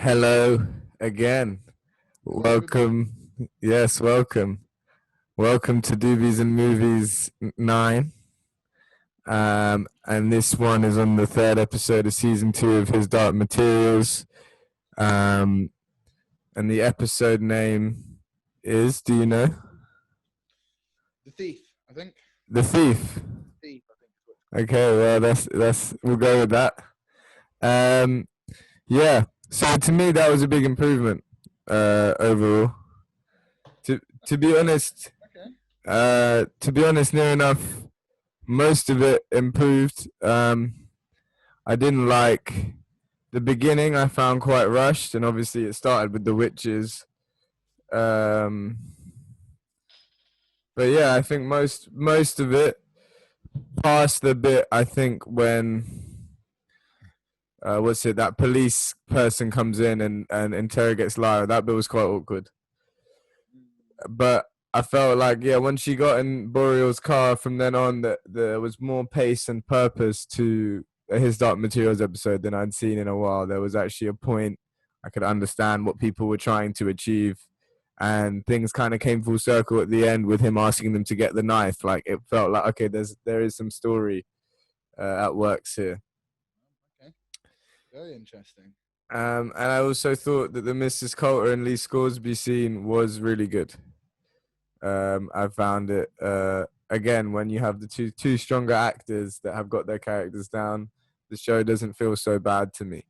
Hello again. Welcome. Yes, welcome. Welcome to Doobies and Movies 9. And this one is on the third episode of season 2 of His Dark Materials. And the episode name is, do you know? The Thief, I think. The Thief. Thief, I think is what. Okay, well that's we'll go with that. Yeah. So to me that was a big improvement overall. To be honest, near enough, most of it improved. I didn't like the beginning. I found quite rushed, and obviously it started with the witches. But yeah, I think most of it, past the bit, I think when that police person comes in and interrogates Lyra, that bit was quite awkward. But I felt like, once she got in Boreal's car, from then on, that there was more pace and purpose to His Dark Materials episode than I'd seen in a while. There was actually a point. I could understand what people were trying to achieve, and things kind of came full circle at the end with him asking them to get the knife. Like, it felt like, okay, there is some story at works here. Okay, very interesting. And I also thought that the Mrs. Coulter and Lee Scoresby scene was really good. I found it again, when you have the two stronger actors that have got their characters down, the show doesn't feel so bad to me.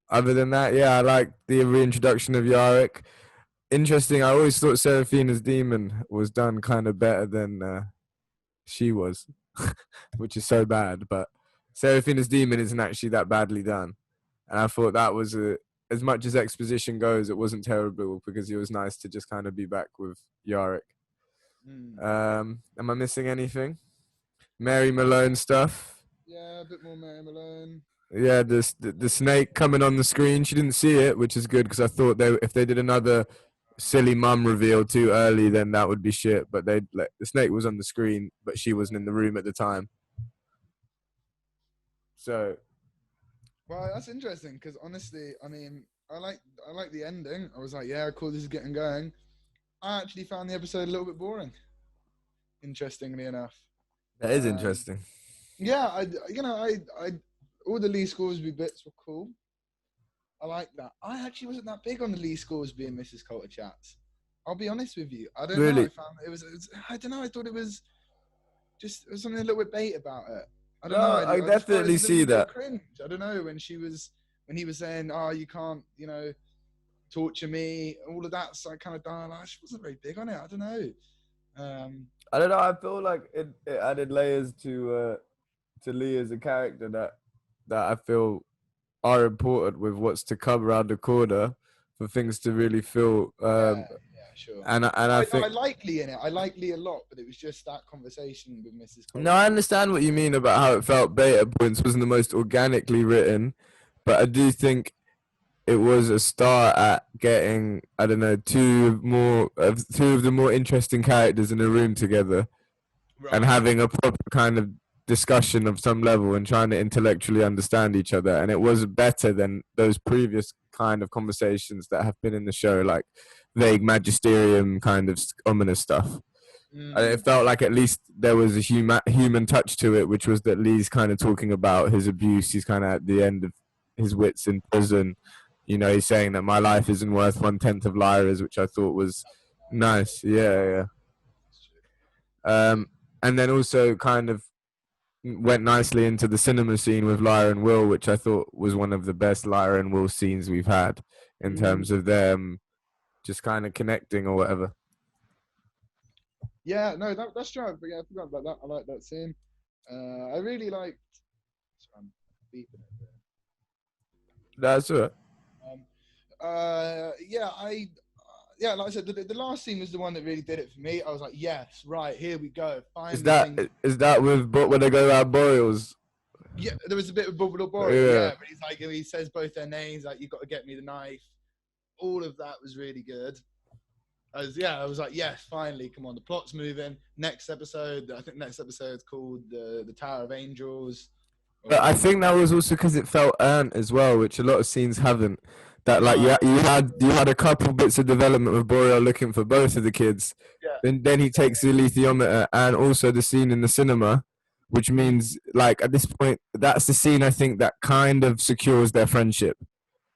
Other than that, I like the reintroduction of Yarick. Interesting. I always thought Seraphina's demon was done kind of better than she was, which is so bad. But Seraphina's demon isn't actually that badly done, and I thought that was as much as exposition goes, it wasn't terrible, because it was nice to just kind of be back with Yarick. Am I missing anything? Mary Malone stuff. Yeah, a bit more Mary Malone. Yeah, the snake coming on the screen. She didn't see it, which is good, because I thought if they did another silly mum reveal too early, then that would be shit. But the snake was on the screen, but she wasn't in the room at the time. So. Well, that's interesting, because honestly, I mean, I like the ending. I was like, yeah, cool, this is getting going. I actually found the episode a little bit boring, interestingly enough. That is interesting. Yeah, I all the Lee Scoresby bits were cool. I like that. I actually wasn't that big on the Lee Scoresby and Mrs. Coulter chats. I'll be honest with you. I don't know. I found it was. I don't know. I thought it was just something a little bit bait about it. I don't know. I definitely see that. Cringe. I don't know when he was saying, "Oh, you can't, torture me." All of that, so I kind of dialogue. She wasn't very big on it. I don't know. I don't know. I feel like it added layers to Lee as a character that I feel are important with what's to come around the corner, for things to really feel. Sure. And I think I like Lee in it. I like Lee a lot, but it was just that conversation with Mrs. Coulter. No, I understand what you mean about how it felt. Beta Points wasn't the most organically written, but I do think it was a start at getting, I don't know, two of the more interesting characters in a room together, right, and having a proper kind of discussion of some level and trying to intellectually understand each other. And it was better than those previous kind of conversations that have been in the show, like vague magisterium kind of ominous stuff. It felt like at least there was a human touch to it, which was that Lee's kind of talking about his abuse. He's kind of at the end of his wits in prison. He's saying that my life isn't worth 1/10 of Lyra's, which I thought was nice. Yeah. And then also kind of went nicely into the cinema scene with Lyra and Will, which I thought was one of the best Lyra and Will scenes we've had, in terms of them just kind of connecting or whatever. Yeah, no, that's true. But yeah, I forgot about that. I like that scene. I really liked. Sorry, I'm beeping it there. That's it. Like I said, the last scene was the one that really did it for me. I was like, yes, right, here we go. Finally, is that when they go around Boreals? Yeah, there was a bit of Boreal. Yeah, but he's like, he says both their names, like, you've got to get me the knife. All of that was really good. I was like, yes, finally, come on, the plot's moving. Next episode, I think next episode's called the Tower of Angels. But Or I think that was also because it felt earned as well, which a lot of scenes haven't. That like no, you had a couple bits of development with Boreal looking for both of the kids. yeah, Then he takes the alethiometer and also the scene in the cinema, which mm, means like at this point that's the scene I think that kind of secures their friendship.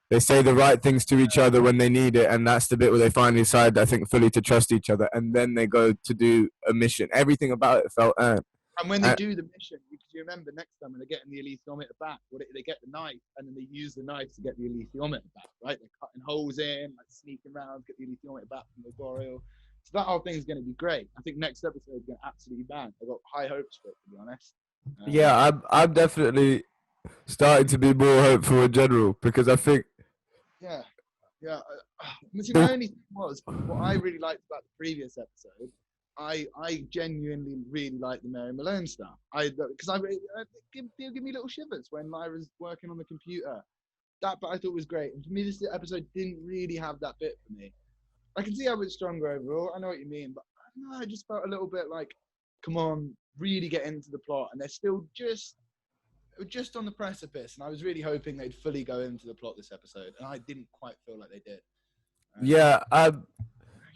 They say the right things to each other when they need it, and that's the bit where they finally decide, I think, fully to trust each other, and then they go to do a mission. Everything about it felt earned. and when they And, do the mission, you remember next time when they're getting the alethiometer back, they get the knife and then they use the knife to get the alethiometer back, right? They're cutting holes in, like sneaking around, get the alethiometer back from the Boreal. So that whole thing is going to be great. I think next episode is going to absolutely bang. I've got high hopes for it, to be honest. yeah, I'm definitely starting to be more hopeful in general because I think Yeah, yeah. See, my the, only thing was what I really liked about the previous episode. I genuinely really like the Mary Malone stuff. Because give me little shivers when Lyra's working on the computer. That bit I thought was great, and for me, this episode didn't really have that bit for me. I can see how it's stronger overall. I know what you mean, but I don't know. I just felt a little bit like, come on, really get into the plot, and they're still just on the precipice, and I was really hoping they'd fully go into the plot this episode, and I didn't quite feel like they did. yeah,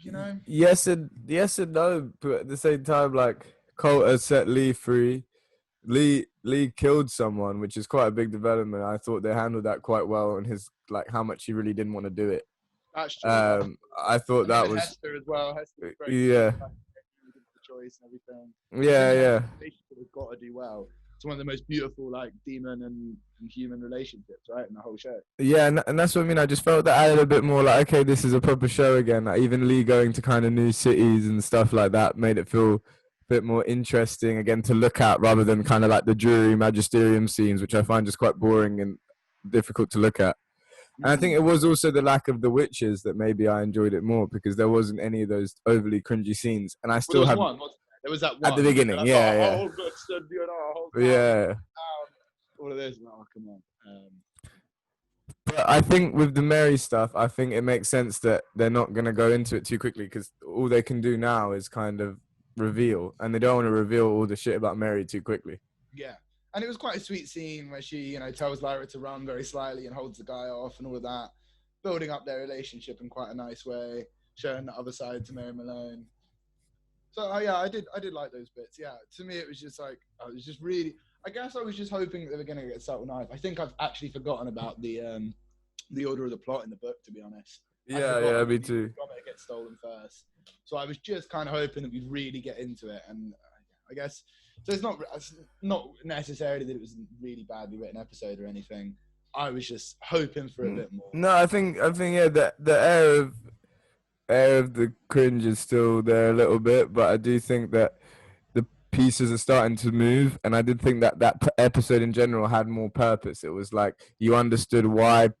You know? yes and no, but at the same time, like Coulter set Lee free. Lee killed someone, which is quite a big development. I thought they handled that quite well, and his like how much he really didn't want to do it. That's true. I thought And that even was Hester as well. Hester was very yeah, sweet, like, the choice and everything. I yeah, think that yeah. relationship has got to do well. It's one of the most beautiful, like, demon and human relationships, right, in the whole show. Yeah, and that's what I mean. I just felt that added a bit more like, okay, this is a proper show again. Like even Lee going to kind of new cities and stuff like that made it feel a bit more interesting again to look at rather than kind of like the jury magisterium scenes, which I find just quite boring and difficult to look at. And I think Mm. it was also the lack of the witches that maybe I enjoyed it more because there wasn't any of those overly cringy scenes. And I Well, there still was have one, wasn't there? There was that at the one. And beginning, I thought, yeah, oh, good, stood you know, a whole yeah, town, yeah. all of this. Oh, come on. But I think with the Mary stuff, I think it makes sense that they're not going to go into it too quickly because all they can do now is kind of reveal, and they don't want to reveal all the shit about Mary too quickly. Yeah. And it was quite a sweet scene where she, tells Lyra to run very slyly and holds the guy off and all of that, building up their relationship in quite a nice way, showing the other side to Mary Malone. So yeah, I did like those bits. Yeah, to me it was just like I was just really. I guess I was just hoping that they were going to get subtle knife. I think I've actually forgotten about the order of the plot in the book. To be honest, Yeah, me too. It gets stolen first, so I was just kind of hoping that we'd really get into it. And I guess so. It's not necessarily that it was a really badly written episode or anything. I was just hoping for a bit more. No, I think yeah, the air of the cringe is still there a little bit, but I do think that the pieces are starting to move, and I did think that episode in general had more purpose. It was like you understood why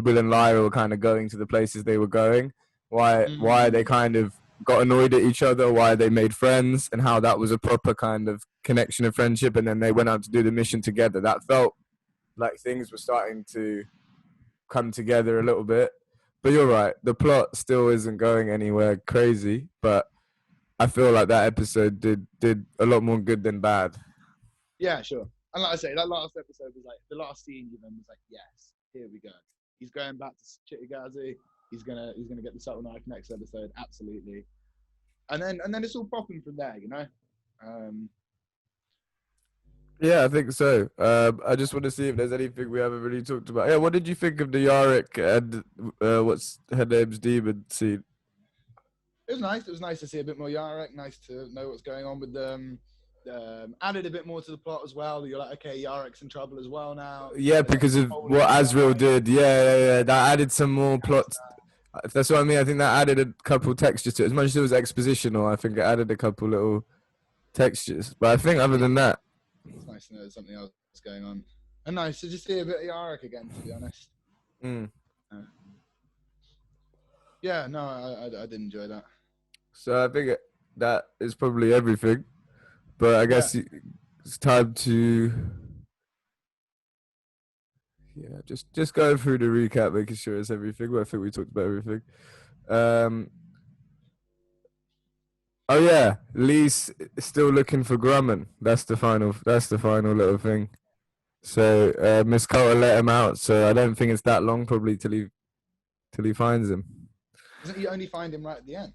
Will and Lyra were kind of going to the places they were going, why they kind of got annoyed at each other, why they made friends, and how that was a proper kind of connection and friendship, and then they went out to do the mission together. That felt like things were starting to come together a little bit. But you're right, the plot still isn't going anywhere crazy, but I feel like that episode did a lot more good than bad. Yeah, sure. And like I say, that last episode was like the last scene even was like, yes, here we go. He's going back to Chittigazi. He's gonna get the subtle knife next episode, absolutely. And then it's all popping from there, you know. Yeah, I think so. I just want to see if there's anything we haven't really talked about. Yeah, what did you think of the Yarick and what's her name's demon scene? It was nice. It was nice to see a bit more Yarek. Nice to know what's going on with them. Added a bit more to the plot as well. You're like, okay, Yarek's in trouble as well now. Yeah, because of what Azrael did. Yeah. That added some more plot. That's what I mean. I think that added a couple textures to it. As much as it was expositional, I think it added a couple little textures. But I think other than that, it's nice to know there's something else going on. And nice to just see a bit of Yarek again, to be honest. Yeah, no, I did enjoy that. So I think that is probably everything. But I guess it's time to just going through the recap, making sure it's everything. But I think we talked about everything. Oh yeah, Lee's still looking for Grumman. That's the final little thing. So Miss Coulter let him out. So I don't think it's that long probably till he finds him. Doesn't he only find him right at the end?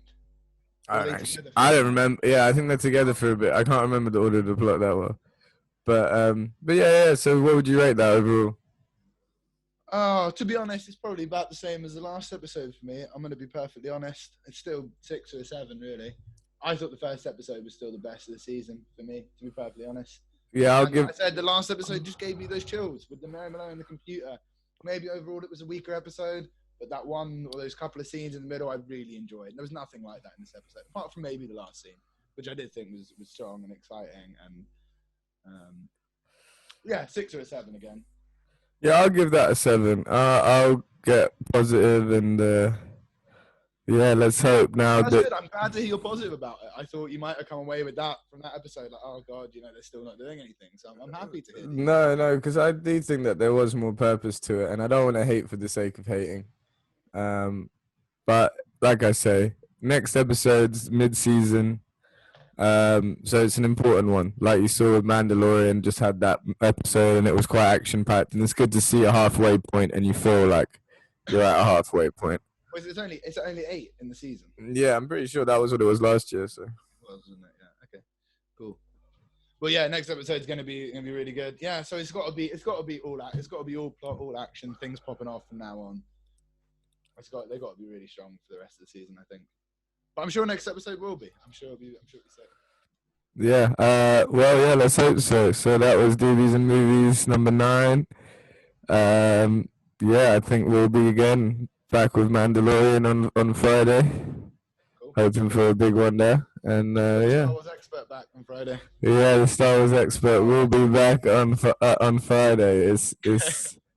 I don't remember. Yeah, I think they're together for a bit. I can't remember the order of the plot that well. But yeah. So what would you rate that overall? Oh, to be honest, it's probably about the same as the last episode for me. I'm going to be perfectly honest. It's still 6 or 7, really. I thought the first episode was still the best of the season for me, to be perfectly honest. Yeah, I said the last episode just gave me those chills with the Mary Malone and the computer. Maybe overall it was a weaker episode, but that one or those couple of scenes in the middle I really enjoyed. There was nothing like that in this episode, apart from maybe the last scene, which I did think was strong and exciting. And yeah, 6 or 7 again. Yeah, I'll give that a 7. I'll get positive and yeah, let's hope now. That's good. I'm glad to hear you're positive about it. I thought you might have come away with that from that episode, like, oh god, they're still not doing anything. So I'm happy to hear. No, because I do think that there was more purpose to it, and I don't want to hate for the sake of hating. But like I say, next episode's mid-season. So it's an important one. Like you saw with Mandalorian, just had that episode and it was quite action-packed, and it's good to see a halfway point and you feel like you're at a halfway point. Well, it's only 8 in the season. Yeah, I'm pretty sure that was what it was last year. So. Wasn't it? Yeah. Okay. Cool. Well, yeah. Next episode's gonna be really good. Yeah. So it's got to be all plot, all action, things popping off from now on. They've got to be really strong for the rest of the season, I think. But I'm sure next episode will be. I'm sure it'll be sick. Yeah. Well, yeah. Let's hope so. So that was Doobies and Movies number 9. Yeah, I think we'll be again back with Mandalorian on Friday. Cool. Hoping for a big one there. And yeah. Star Wars expert back on Friday. Yeah, the Star Wars expert will be back on Friday. It's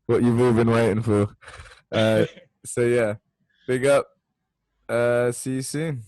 what you've all been waiting for. So yeah, big up. See you soon.